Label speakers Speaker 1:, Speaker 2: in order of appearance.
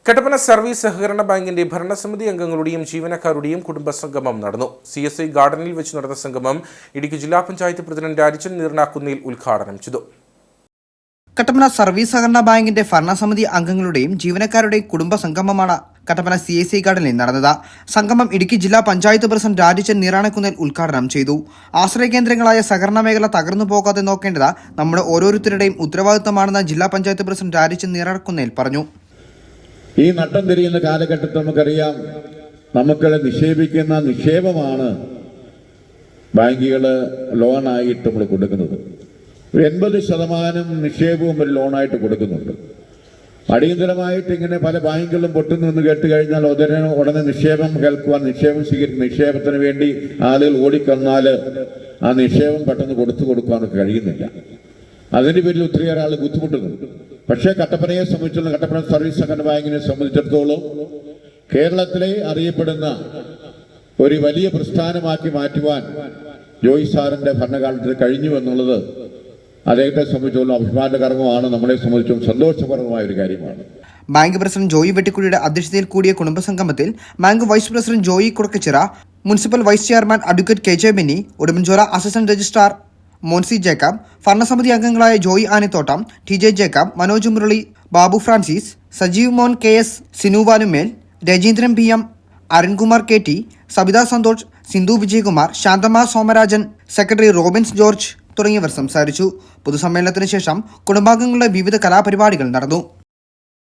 Speaker 1: Kattappana service സഹകരണ ബാങ്കിന്റെ ഭരണസമിതി അംഗങ്ങളുടെയും ജീവനക്കാരുടെയും കുടുംബസംഗമം നടന്നു. CSI ഗാർഡനിൽ വെച്ച് നടന്ന സംഗമം ഇടുക്കി ജില്ലാ പഞ്ചായത്ത് പ്രസിഡന്റ് രാജൻ നീർനാക്കുന്നേൽ ഉദ്ഘാടനം ചെയ്തു.
Speaker 2: കട്ടപ്പന സർവീസ് സഹകരണ ബാങ്കിന്റെ ഭരണസമിതി അംഗങ്ങളുടെയും ജീവനക്കാരുടെയും കുടുംബസംഗമമാണ് കട്ടപ്പന CSI ഗാർഡനിൽ നടന്നത്. സംഗമം ഇടുക്കി ജില്ലാ പഞ്ചായത്ത് പ്രസിഡന്റ് രാജൻ നീർനാക്കുന്നേൽ ഉദ്ഘാടനം ചെയ്തു. ആശ്രയ കേന്ദ്രങ്ങളായ സഹകരണ മേഖല തകർന്നു പോകാതെ നോക്കേണ്ടത് നമ്മുടെ ഓരോരുത്തരുടെയും ഉത്തരവാദിത്തമാണെന്ന് ജില്ലാ പഞ്ചായത്ത് പ്രസിഡന്റ് രാജൻ നീർനാക്കുന്നേൽ പറഞ്ഞു.
Speaker 3: ഈ നട്ടം തിരിയുന്ന കാലഘട്ടത്തിൽ നമുക്കറിയാം, നമുക്കുള്ള നിക്ഷേപിക്കുന്ന നിക്ഷേപമാണ് ബാങ്കുകൾ ലോണായിട്ട് നമ്മൾ കൊടുക്കുന്നത്. 80% നിക്ഷേപവും ഒരു ലോണായിട്ട് കൊടുക്കുന്നുണ്ട്. അടിയന്തരമായിട്ട് ഇങ്ങനെ പല ബാങ്കുകളും പൊട്ടുന്നു എന്ന് കേട്ട് കഴിഞ്ഞാൽ ഉടനെ നിക്ഷേപം കേൾക്കുവാൻ, നിക്ഷേപം സ്വീകരിക്കും, നിക്ഷേപത്തിന് വേണ്ടി ആളുകൾ ഓടിക്കന്നാൽ ആ നിക്ഷേപം പെട്ടെന്ന് കൊടുക്കുവാൻ കഴിയുന്നില്ല. അതിൻ്റെ പേരിൽ ഒത്തിരിയേറെ ആൾ ബുദ്ധിമുട്ടുന്നുണ്ട്. പക്ഷേ കട്ടപ്പനയെ സംബന്ധിച്ചുള്ള കട്ടപ്പന സർവീസ് സഹകരണ ബാങ്കിനെ സംബന്ധിച്ചിടത്തോളം കേരളത്തിലെ അറിയപ്പെടുന്ന ഒരു വലിയ പ്രസ്ഥാനമാക്കി മാറ്റുവാൻ ജോയി സാറിന്റെ ഭരണകാലത്തിൽ കഴിഞ്ഞു എന്നുള്ളത് അദ്ദേഹത്തെ സംബന്ധിച്ചുള്ള അഭിമാനകരമാണ്, നമ്മളെ സംബന്ധിച്ചും സന്തോഷകരമായ ഒരു കാര്യമാണ്.
Speaker 2: ബാങ്ക് പ്രസിഡന്റ് ജോയി വെട്ടിക്കുഴിയുടെ അധ്യക്ഷതയിൽ കൂടിയ കുടുംബസംഗമത്തിൽ bank vice president Joy Kudakkachira, municipal vice chairman advocate KJ Benny, Udumbanchola assistant registrar Moncy Jacob, ഭരണസമിതി അംഗങ്ങളായ Joy Anithottam, TJ Jacob, Manoj Murali, Babu Francis, Sajeev Mon KS, Sinuvanumel, Rajeendran PM, Arunkumar KT, Sabitha Santhosh, Sindhu Vijayakumar, Shanthamma Somarajan, secretary Robins George തുടങ്ങിയവർ സംസാരിച്ചു. പൊതുസമ്മേളനത്തിന് ശേഷം കുടുംബാംഗങ്ങളുടെ വിവിധ കലാപരിപാടികൾ നടന്നു.